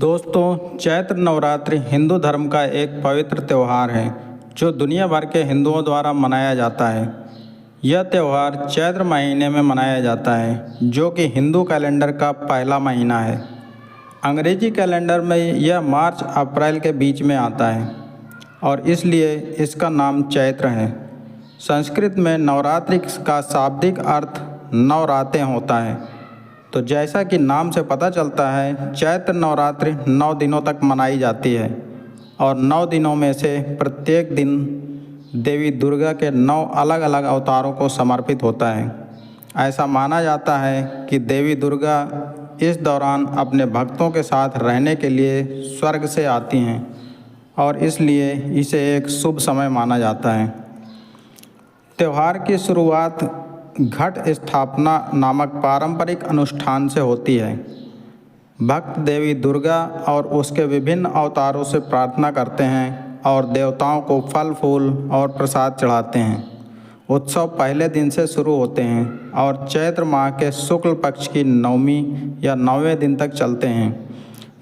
दोस्तों, चैत्र नवरात्रि हिंदू धर्म का एक पवित्र त्यौहार है जो दुनिया भर के हिंदुओं द्वारा मनाया जाता है। यह त्यौहार चैत्र महीने में मनाया जाता है जो कि हिंदू कैलेंडर का पहला महीना है। अंग्रेजी कैलेंडर में यह मार्च अप्रैल के बीच में आता है और इसलिए इसका नाम चैत्र है। संस्कृत में नवरात्रि का शाब्दिक अर्थ नवरातें होता है। तो जैसा कि नाम से पता चलता है, चैत्र नवरात्रि 9 दिनों तक मनाई जाती है और 9 दिनों में से प्रत्येक दिन देवी दुर्गा के 9 अलग अलग अवतारों को समर्पित होता है। ऐसा माना जाता है कि देवी दुर्गा इस दौरान अपने भक्तों के साथ रहने के लिए स्वर्ग से आती हैं और इसलिए इसे एक शुभ समय माना जाता है। त्यौहार की शुरुआत घट स्थापना नामक पारंपरिक अनुष्ठान से होती है। भक्त देवी दुर्गा और उसके विभिन्न अवतारों से प्रार्थना करते हैं और देवताओं को फल फूल और प्रसाद चढ़ाते हैं। उत्सव पहले दिन से शुरू होते हैं और चैत्र माह के शुक्ल पक्ष की नवमी या 9वें दिन तक चलते हैं।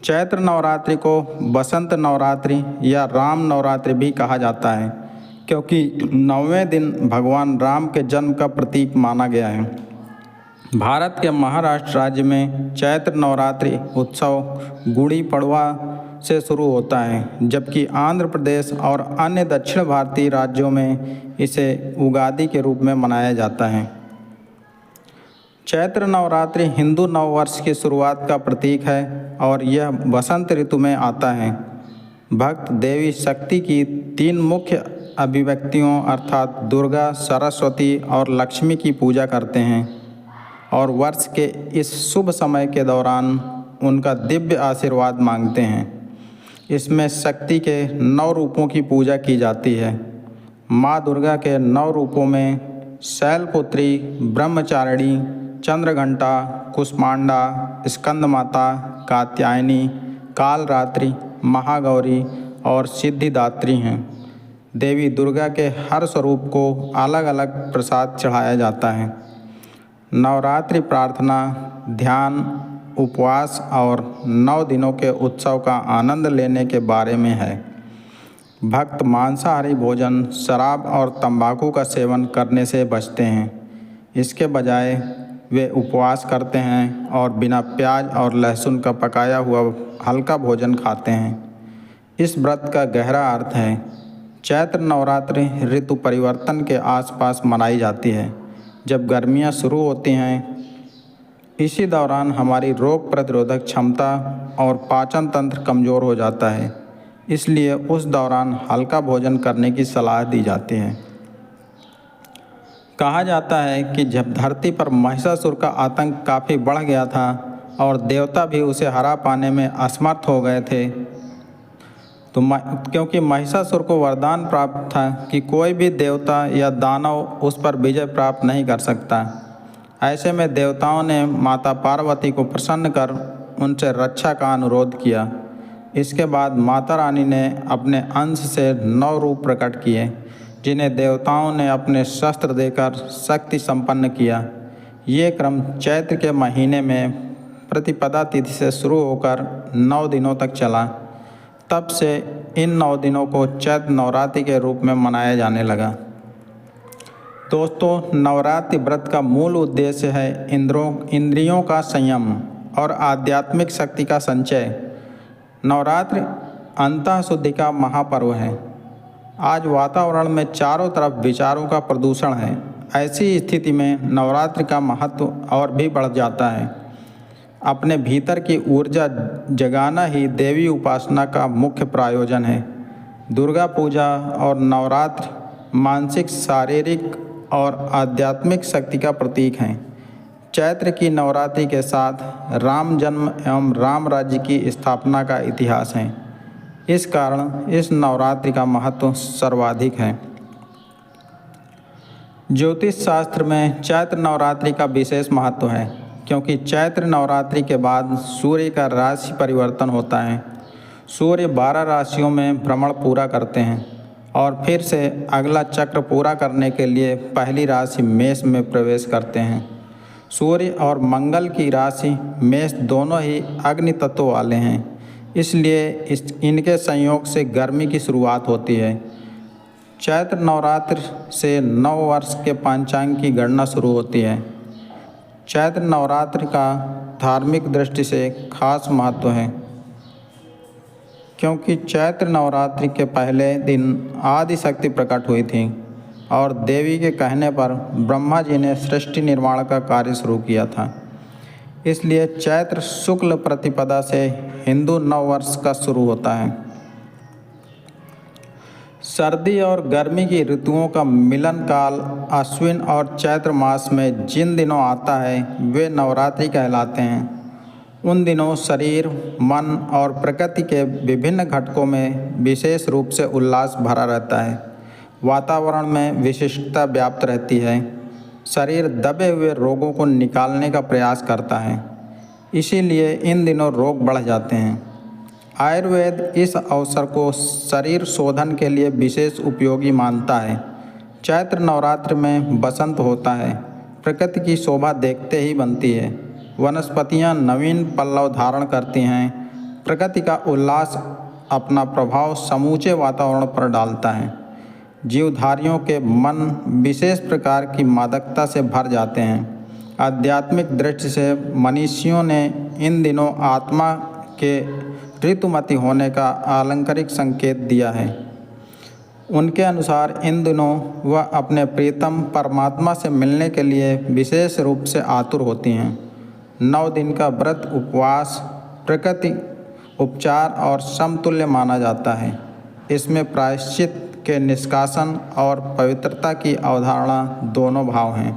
चैत्र नवरात्रि को बसंत नवरात्रि या राम नवरात्रि भी कहा जाता है क्योंकि 9वें दिन भगवान राम के जन्म का प्रतीक माना गया है। भारत के महाराष्ट्र राज्य में चैत्र नवरात्रि उत्सव गुड़ी पड़वा से शुरू होता है, जबकि आंध्र प्रदेश और अन्य दक्षिण भारतीय राज्यों में इसे उगादि के रूप में मनाया जाता है। चैत्र नवरात्रि हिंदू नववर्ष की शुरुआत का प्रतीक है और यह बसंत ऋतु में आता है। भक्त देवी शक्ति की 3 मुख्य अभिव्यक्तियों अर्थात दुर्गा, सरस्वती और लक्ष्मी की पूजा करते हैं और वर्ष के इस शुभ समय के दौरान उनका दिव्य आशीर्वाद मांगते हैं। इसमें शक्ति के 9 रूपों की पूजा की जाती है। माँ दुर्गा के 9 रूपों में शैलपुत्री, ब्रह्मचारिणी, चंद्रघंटा, कुष्मांडा, स्कंदमाता, कात्यायनी, कालरात्रि, महागौरी और सिद्धिदात्री हैं। देवी दुर्गा के हर स्वरूप को अलग अलग प्रसाद चढ़ाया जाता है। नवरात्रि प्रार्थना, ध्यान, उपवास और 9 दिनों के उत्सव का आनंद लेने के बारे में है। भक्त मांसाहारी भोजन, शराब और तंबाकू का सेवन करने से बचते हैं। इसके बजाय वे उपवास करते हैं और बिना प्याज और लहसुन का पकाया हुआ हल्का भोजन खाते हैं। इस व्रत का गहरा अर्थ है। चैत्र नवरात्रि ऋतु परिवर्तन के आसपास मनाई जाती है, जब गर्मियां शुरू होती हैं। इसी दौरान हमारी रोग प्रतिरोधक क्षमता और पाचन तंत्र कमज़ोर हो जाता है, इसलिए उस दौरान हल्का भोजन करने की सलाह दी जाती है। कहा जाता है कि जब धरती पर महिषासुर का आतंक काफ़ी बढ़ गया था और देवता भी उसे हरा पाने में असमर्थ हो गए थे, तो क्योंकि महिषासुर को वरदान प्राप्त था कि कोई भी देवता या दानव उस पर विजय प्राप्त नहीं कर सकता। ऐसे में देवताओं ने माता पार्वती को प्रसन्न कर उनसे रक्षा का अनुरोध किया। इसके बाद माता रानी ने अपने अंश से 9 रूप प्रकट किए, जिन्हें देवताओं ने अपने शस्त्र देकर शक्ति संपन्न किया। ये क्रम चैत्र के महीने में प्रतिपदा तिथि से शुरू होकर 9 दिनों तक चला। तब से इन 9 दिनों को चैत्र नवरात्रि के रूप में मनाया जाने लगा। दोस्तों, नवरात्रि व्रत का मूल उद्देश्य है इंद्रियों का संयम और आध्यात्मिक शक्ति का संचय। नवरात्रि अंतःशुद्धि का महापर्व है। आज वातावरण में चारों तरफ विचारों का प्रदूषण है। ऐसी स्थिति में नवरात्रि का महत्व और भी बढ़ जाता है। अपने भीतर की ऊर्जा जगाना ही देवी उपासना का मुख्य प्रयोजन है। दुर्गा पूजा और नवरात्र मानसिक, शारीरिक और आध्यात्मिक शक्ति का प्रतीक हैं। चैत्र की नवरात्रि के साथ राम जन्म एवं राम राज्य की स्थापना का इतिहास है। इस कारण इस नवरात्रि का महत्व सर्वाधिक है। ज्योतिष शास्त्र में चैत्र नवरात्रि का विशेष महत्व है क्योंकि चैत्र नवरात्रि के बाद सूर्य का राशि परिवर्तन होता है। सूर्य 12 राशियों में भ्रमण पूरा करते हैं और फिर से अगला चक्र पूरा करने के लिए पहली राशि मेष में प्रवेश करते हैं। सूर्य और मंगल की राशि मेष दोनों ही अग्नि तत्व वाले हैं, इसलिए इनके संयोग से गर्मी की शुरुआत होती है। चैत्र नवरात्र से नव वर्ष के पंचांग की गणना शुरू होती है। चैत्र नवरात्र का धार्मिक दृष्टि से खास महत्व है, क्योंकि चैत्र नवरात्रि के पहले दिन आदि शक्ति प्रकट हुई थी और देवी के कहने पर ब्रह्मा जी ने सृष्टि निर्माण का कार्य शुरू किया था। इसलिए चैत्र शुक्ल प्रतिपदा से हिंदू नववर्ष का शुरू होता है। सर्दी और गर्मी की ऋतुओं का मिलन काल अश्विन और चैत्र मास में जिन दिनों आता है वे नवरात्रि कहलाते हैं। उन दिनों शरीर, मन और प्रकृति के विभिन्न घटकों में विशेष रूप से उल्लास भरा रहता है। वातावरण में विशिष्टता व्याप्त रहती है। शरीर दबे हुए रोगों को निकालने का प्रयास करता है, इसीलिए इन दिनों रोग बढ़ जाते हैं। आयुर्वेद इस अवसर को शरीर शोधन के लिए विशेष उपयोगी मानता है। चैत्र नवरात्र में बसंत होता है। प्रकृति की शोभा देखते ही बनती है। वनस्पतियां नवीन पल्लव धारण करती हैं। प्रकृति का उल्लास अपना प्रभाव समूचे वातावरण पर डालता है। जीवधारियों के मन विशेष प्रकार की मादकता से भर जाते हैं। आध्यात्मिक दृष्टि से मनीषियों ने इन दिनों आत्मा के ऋतुमती होने का आलंकारिक संकेत दिया है। उनके अनुसार इन दिनों वह अपने प्रियतम परमात्मा से मिलने के लिए विशेष रूप से आतुर होती हैं। 9 दिन का व्रत, उपवास, प्रकृति उपचार और समतुल्य माना जाता है। इसमें प्रायश्चित के निष्कासन और पवित्रता की अवधारणा दोनों भाव हैं।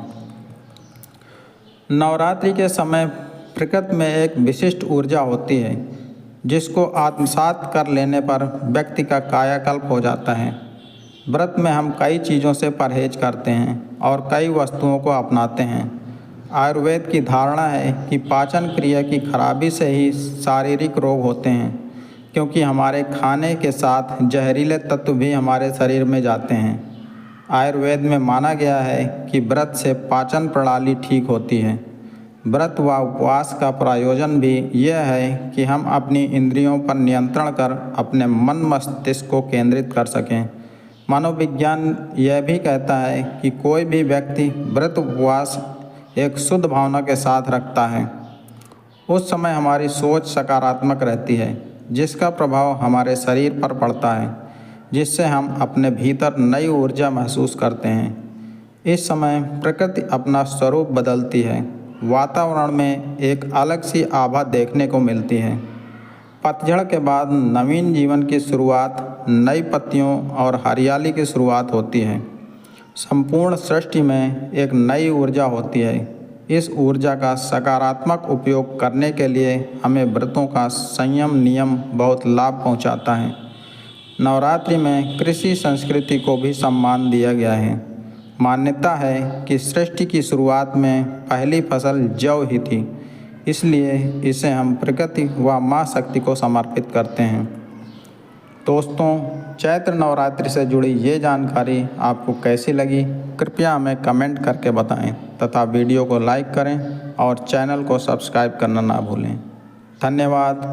नवरात्रि के समय प्रकृति में एक विशिष्ट ऊर्जा होती है, जिसको आत्मसात कर लेने पर व्यक्ति का कायाकल्प हो जाता है। व्रत में हम कई चीज़ों से परहेज करते हैं और कई वस्तुओं को अपनाते हैं। आयुर्वेद की धारणा है कि पाचन क्रिया की खराबी से ही शारीरिक रोग होते हैं, क्योंकि हमारे खाने के साथ जहरीले तत्व भी हमारे शरीर में जाते हैं। आयुर्वेद में माना गया है कि व्रत से पाचन प्रणाली ठीक होती है। व्रत व उपवास का प्रयोजन भी यह है कि हम अपनी इंद्रियों पर नियंत्रण कर अपने मन मस्तिष्क को केंद्रित कर सकें। मनोविज्ञान यह भी कहता है कि कोई भी व्यक्ति व्रत उपवास एक शुद्ध भावना के साथ रखता है, उस समय हमारी सोच सकारात्मक रहती है, जिसका प्रभाव हमारे शरीर पर पड़ता है, जिससे हम अपने भीतर नई ऊर्जा महसूस करते हैं। इस समय प्रकृति अपना स्वरूप बदलती है। वातावरण में एक अलग सी आभा देखने को मिलती है। पतझड़ के बाद नवीन जीवन की शुरुआत, नई पत्तियों और हरियाली की शुरुआत होती है। संपूर्ण सृष्टि में एक नई ऊर्जा होती है। इस ऊर्जा का सकारात्मक उपयोग करने के लिए हमें व्रतों का संयम नियम बहुत लाभ पहुंचाता है। नवरात्रि में कृषि संस्कृति को भी सम्मान दिया गया है। मान्यता है कि सृष्टि की शुरुआत में पहली फसल जौ ही थी, इसलिए इसे हम प्रकृति व माँ शक्ति को समर्पित करते हैं। दोस्तों, चैत्र नवरात्रि से जुड़ी ये जानकारी आपको कैसी लगी, कृपया हमें कमेंट करके बताएं तथा वीडियो को लाइक करें और चैनल को सब्सक्राइब करना ना भूलें। धन्यवाद।